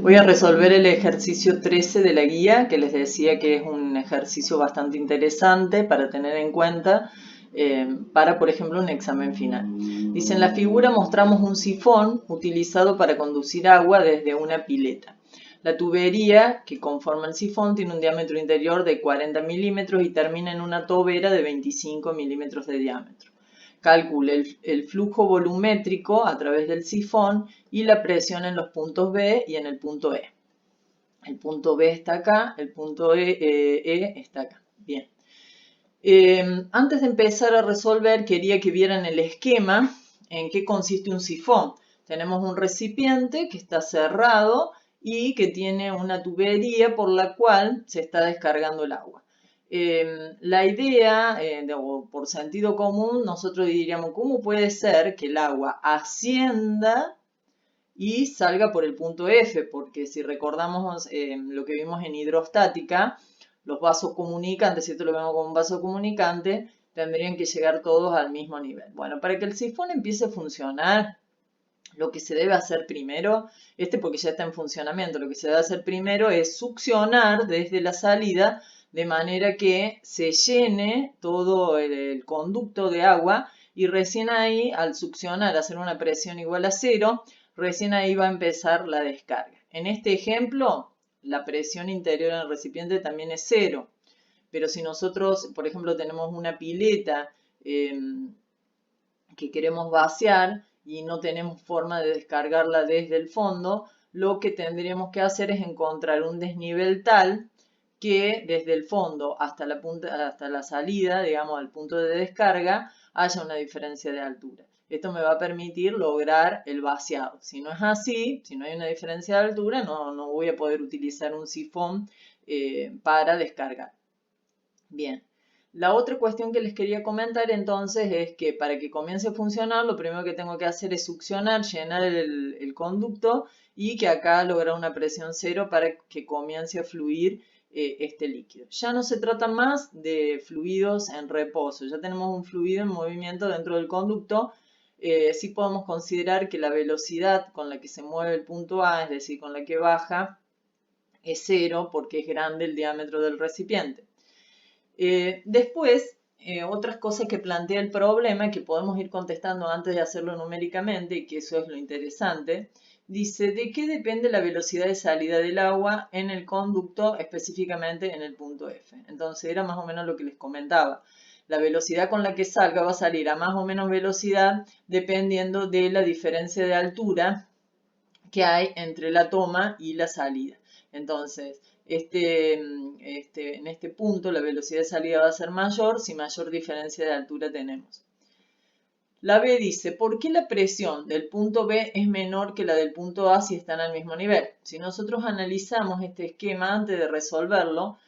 Voy a resolver el ejercicio 13 de la guía, que les decía que es un ejercicio bastante interesante para tener en cuenta para, por ejemplo, un examen final. Dice, en la figura mostramos un sifón utilizado para conducir agua desde una pileta. La tubería que conforma el sifón tiene un diámetro interior de 40 milímetros y termina en una tobera de 25 milímetros de diámetro. Calcule el flujo volumétrico a través del sifón y la presión en los puntos B y en el punto E. El punto B está acá, el punto E está acá. Bien. Antes de empezar a resolver, quería que vieran el esquema en qué consiste un sifón. Tenemos un recipiente que está cerrado y que tiene una tubería por la cual se está descargando el agua. La idea, por sentido común, nosotros diríamos, ¿cómo puede ser que el agua ascienda y salga por el punto F? Porque si recordamos lo que vimos en hidrostática, los vasos comunicantes, si esto lo vemos como un vaso comunicante, tendrían que llegar todos al mismo nivel. Bueno, para que el sifón empiece a funcionar, lo que se debe hacer primero, porque ya está en funcionamiento, lo que se debe hacer primero es succionar desde la salida de manera que se llene todo el conducto de agua y recién ahí, al succionar, hacer una presión igual a 0, recién ahí va a empezar la descarga. En este ejemplo, la presión interior en el recipiente también es 0, pero si nosotros, por ejemplo, tenemos una pileta que queremos vaciar y no tenemos forma de descargarla desde el fondo, lo que tendríamos que hacer es encontrar un desnivel tal que desde el fondo hasta la punta, hasta la salida, digamos, al punto de descarga, haya una diferencia de altura. Esto me va a permitir lograr el vaciado. Si no es así, si no hay una diferencia de altura, no voy a poder utilizar un sifón para descargar. Bien. La otra cuestión que les quería comentar entonces es que para que comience a funcionar, lo primero que tengo que hacer es succionar, llenar el conducto y que acá lograr una presión 0 para que comience a fluir este líquido. Ya no se trata más de fluidos en reposo, ya tenemos un fluido en movimiento dentro del conducto. Sí podemos considerar que la velocidad con la que se mueve el punto A, es decir, con la que baja, es 0 porque es grande el diámetro del recipiente. Después, otras cosas que plantea el problema, que podemos ir contestando antes de hacerlo numéricamente, y que eso es lo interesante, dice, ¿de qué depende la velocidad de salida del agua en el conducto, específicamente en el punto F? Entonces, era más o menos lo que les comentaba. La velocidad con la que salga va a salir a más o menos velocidad dependiendo de la diferencia de altura que hay entre la toma y la salida. Entonces, en este punto la velocidad de salida va a ser mayor si mayor diferencia de altura tenemos. La B dice, ¿por qué la presión del punto B es menor que la del punto A si están al mismo nivel? Si nosotros analizamos este esquema antes de resolverlo,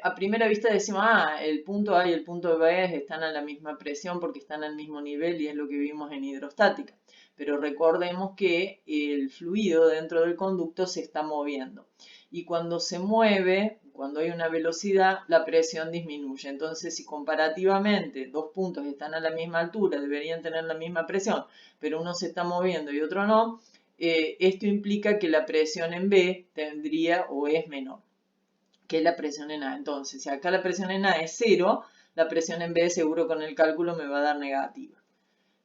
a primera vista decimos, el punto A y el punto B están a la misma presión porque están al mismo nivel y es lo que vimos en hidrostática. Pero recordemos que el fluido dentro del conducto se está moviendo. Y cuando se mueve, cuando hay una velocidad, la presión disminuye. Entonces, si comparativamente dos puntos están a la misma altura, deberían tener la misma presión, pero uno se está moviendo y otro no, esto implica que la presión en B tendría o es menor que la presión en A. Entonces, si acá la presión en A es 0, la presión en B seguro con el cálculo me va a dar negativa.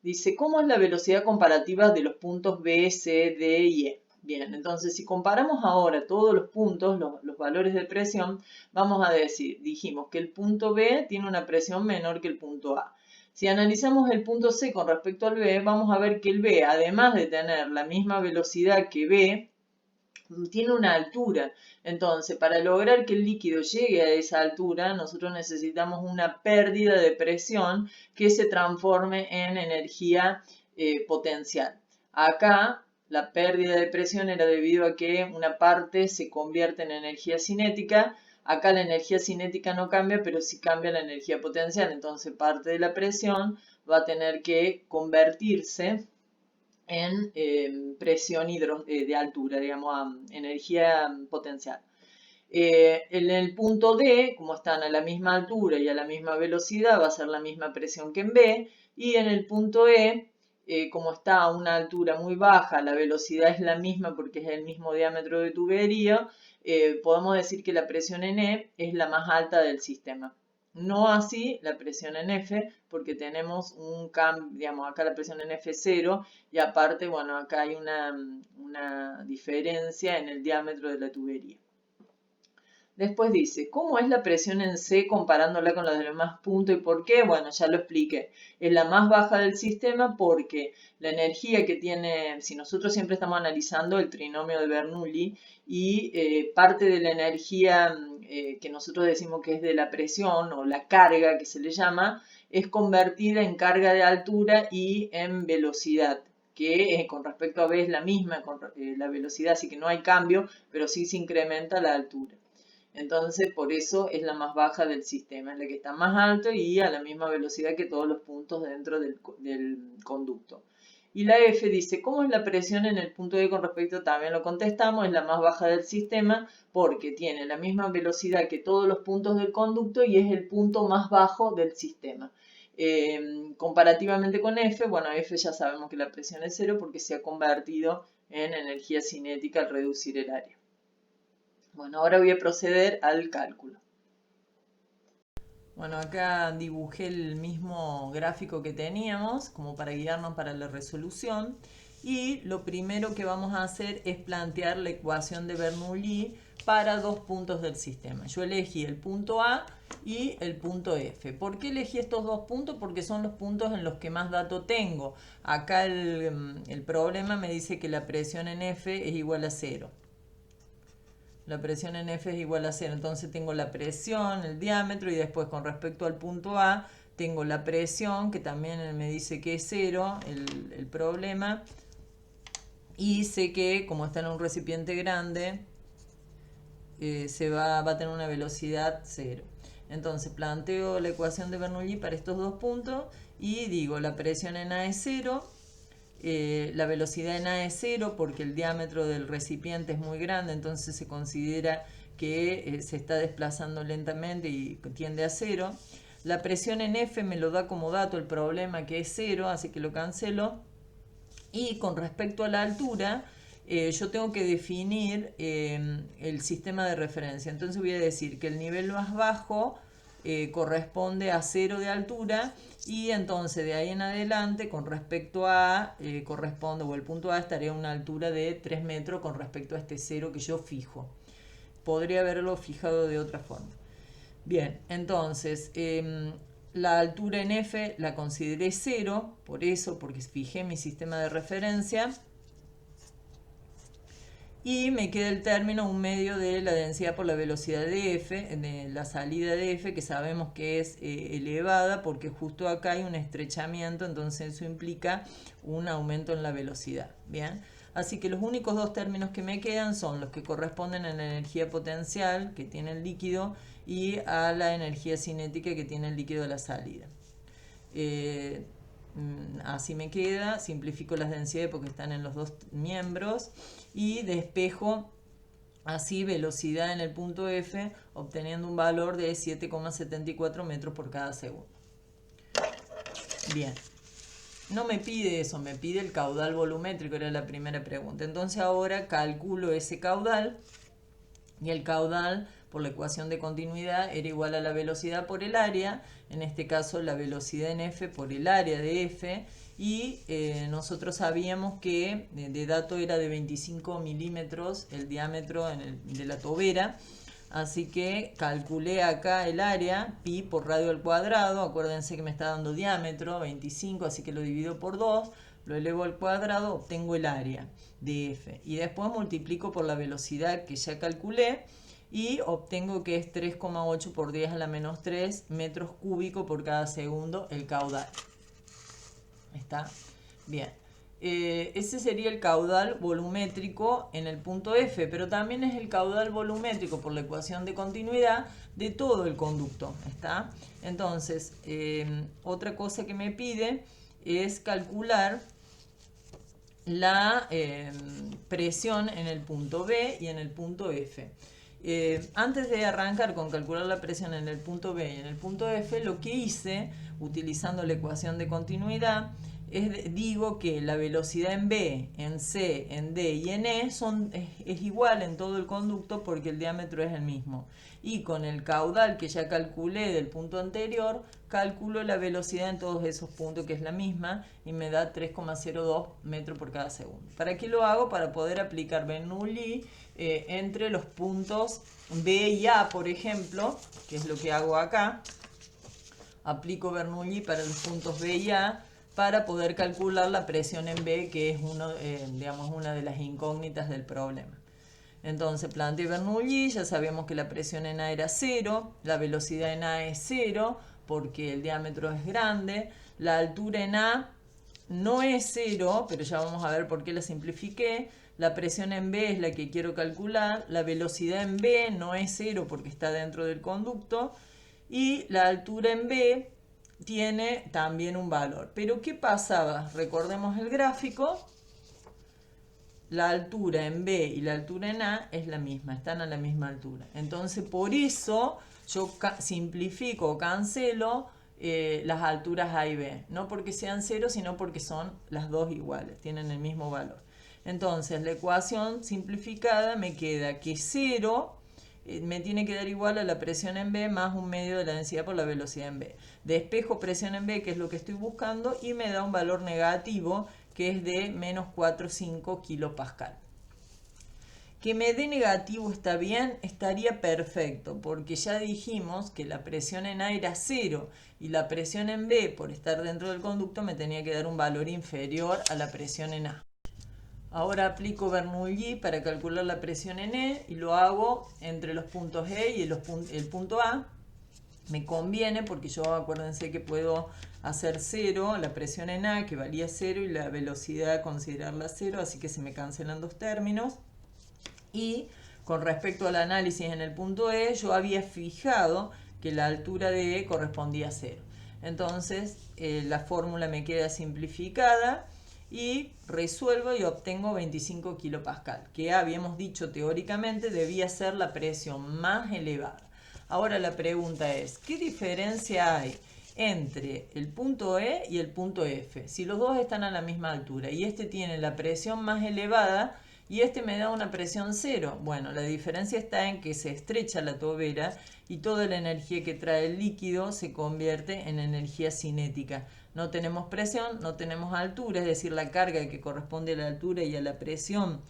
Dice, ¿cómo es la velocidad comparativa de los puntos B, C, D y E? Bien, entonces si comparamos ahora todos los puntos, los valores de presión, vamos a decir, dijimos que el punto B tiene una presión menor que el punto A. Si analizamos el punto C con respecto al B, vamos a ver que el B, además de tener la misma velocidad que B, tiene una altura. Entonces, para lograr que el líquido llegue a esa altura, nosotros necesitamos una pérdida de presión que se transforme en energía potencial. Acá, la pérdida de presión era debido a que una parte se convierte en energía cinética. Acá la energía cinética no cambia, pero sí cambia la energía potencial. Entonces, parte de la presión va a tener que convertirse en presión de altura, digamos, energía potencial. En el punto D, como están a la misma altura y a la misma velocidad, va a ser la misma presión que en B. Y en el punto E, como está a una altura muy baja, la velocidad es la misma porque es el mismo diámetro de tubería, podemos decir que la presión en E es la más alta del sistema. No así la presión en F, porque tenemos un cambio, digamos, acá la presión en F es 0 y aparte, bueno, acá hay una diferencia en el diámetro de la tubería. Después dice, ¿cómo es la presión en C comparándola con la de los demás puntos y por qué? Bueno, ya lo expliqué. Es la más baja del sistema porque la energía que tiene, si nosotros siempre estamos analizando el trinomio de Bernoulli y parte de la energía que nosotros decimos que es de la presión o la carga que se le llama, es convertida en carga de altura y en velocidad que con respecto a B es la misma con la velocidad, así que no hay cambio, pero sí se incrementa la altura. Entonces, por eso es la más baja del sistema, es la que está más alto y a la misma velocidad que todos los puntos dentro del conducto. Y la F dice, ¿cómo es la presión en el punto D con respecto? También lo contestamos, es la más baja del sistema porque tiene la misma velocidad que todos los puntos del conducto y es el punto más bajo del sistema. Comparativamente con F, bueno, F ya sabemos que la presión es 0 porque se ha convertido en energía cinética al reducir el área. Bueno, ahora voy a proceder al cálculo. Bueno, acá dibujé el mismo gráfico que teníamos como para guiarnos para la resolución y lo primero que vamos a hacer es plantear la ecuación de Bernoulli para dos puntos del sistema. Yo elegí el punto A y el punto F. ¿Por qué elegí estos dos puntos? Porque son los puntos en los que más datos tengo. Acá el problema me dice que la presión en F es igual a 0. La presión en F es igual a 0. Entonces tengo la presión, el diámetro y después con respecto al punto A tengo la presión que también me dice que es 0, el problema. Y sé que como está en un recipiente grande va a tener una velocidad 0. Entonces planteo la ecuación de Bernoulli para estos dos puntos y digo la presión en A es 0. La velocidad en A es 0 porque el diámetro del recipiente es muy grande, entonces se considera que se está desplazando lentamente y tiende a 0. La presión en F me lo da como dato el problema que es 0, así que lo cancelo. Y con respecto a la altura, yo tengo que definir el sistema de referencia. Entonces voy a decir que el nivel más bajo corresponde a 0 de altura y entonces de ahí en adelante con respecto a corresponde o el punto A estaría a una altura de 3 metros con respecto a este 0 que yo fijo. Podría haberlo fijado de otra forma. Bien, entonces la altura en F la consideré 0, por eso, porque fijé mi sistema de referencia. Y me queda el término un medio de la densidad por la velocidad de F, de la salida de F, que sabemos que es elevada porque justo acá hay un estrechamiento, entonces eso implica un aumento en la velocidad. Bien, así que los únicos dos términos que me quedan son los que corresponden a la energía potencial que tiene el líquido y a la energía cinética que tiene el líquido de la salida. Así me queda, simplifico las densidades porque están en los dos miembros y despejo así velocidad en el punto F obteniendo un valor de 7,74 metros por cada segundo. Bien, no me pide eso, me pide el caudal volumétrico, era la primera pregunta. Entonces ahora calculo ese caudal y el caudal por la ecuación de continuidad era igual a la velocidad por el área, en este caso la velocidad en F por el área de F, y nosotros sabíamos que de dato era de 25 milímetros el diámetro de la tobera, así que calculé acá el área, pi por radio al cuadrado, acuérdense que me está dando diámetro, 25, así que lo divido por 2, lo elevo al cuadrado, obtengo el área de F, y después multiplico por la velocidad que ya calculé, y obtengo que es 3,8 por 10 a la menos 3 metros cúbicos por cada segundo el caudal. ¿Está? Bien. Ese sería el caudal volumétrico en el punto F, pero también es el caudal volumétrico por la ecuación de continuidad de todo el conducto. ¿Está? Entonces, otra cosa que me pide es calcular la presión en el punto B y en el punto F. Antes de arrancar con calcular la presión en el punto B y en el punto F, lo que hice, utilizando la ecuación de continuidad, digo que la velocidad en B, en C, en D y en E es igual en todo el conducto porque el diámetro es el mismo. Y con el caudal que ya calculé del punto anterior, calculo la velocidad en todos esos puntos, que es la misma, y me da 3,02 metros por cada segundo. ¿Para qué lo hago? Para poder aplicar Bernoulli entre los puntos B y A, por ejemplo, que es lo que hago acá. Aplico Bernoulli para los puntos B y A para poder calcular la presión en B, que es una de las incógnitas del problema. Entonces planteé Bernoulli, ya sabíamos que la presión en A era 0, la velocidad en A es 0 porque el diámetro es grande, la altura en A no es 0, pero ya vamos a ver por qué la simplifiqué. La presión en B es la que quiero calcular, la velocidad en B no es 0 porque está dentro del conducto, y la altura en B tiene también un valor. Pero ¿qué pasaba? Recordemos el gráfico. La altura en B y la altura en A es la misma, están a la misma altura. Entonces, por eso yo simplifico o cancelo las alturas A y B. No porque sean 0, sino porque son las dos iguales, tienen el mismo valor. Entonces, la ecuación simplificada me queda que 0 me tiene que dar igual a la presión en B más un medio de la densidad por la velocidad en B. Despejo presión en B, que es lo que estoy buscando, y me da un valor negativo, que es de menos 4,5 kilopascal. Que me dé negativo está bien, estaría perfecto, porque ya dijimos que la presión en A era 0 y la presión en B, por estar dentro del conducto, me tenía que dar un valor inferior a la presión en A. Ahora aplico Bernoulli para calcular la presión en E y lo hago entre los puntos E y el punto A. Me conviene porque yo, acuérdense que puedo hacer 0, la presión en A que valía 0 y la velocidad considerarla 0, así que se me cancelan dos términos. Y con respecto al análisis en el punto E, yo había fijado que la altura de E correspondía a 0. Entonces la fórmula me queda simplificada y resuelvo y obtengo 25 kilopascal, que habíamos dicho teóricamente debía ser la presión más elevada. Ahora la pregunta es, ¿qué diferencia hay entre el punto E y el punto F? Si los dos están a la misma altura y este tiene la presión más elevada y este me da una presión 0. Bueno, la diferencia está en que se estrecha la tobera y toda la energía que trae el líquido se convierte en energía cinética. No tenemos presión, no tenemos altura, es decir, la carga que corresponde a la altura y a la presión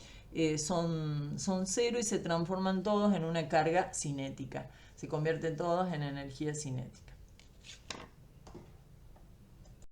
son 0 y se transforman todos en una carga cinética. Se convierten todos en energía cinética.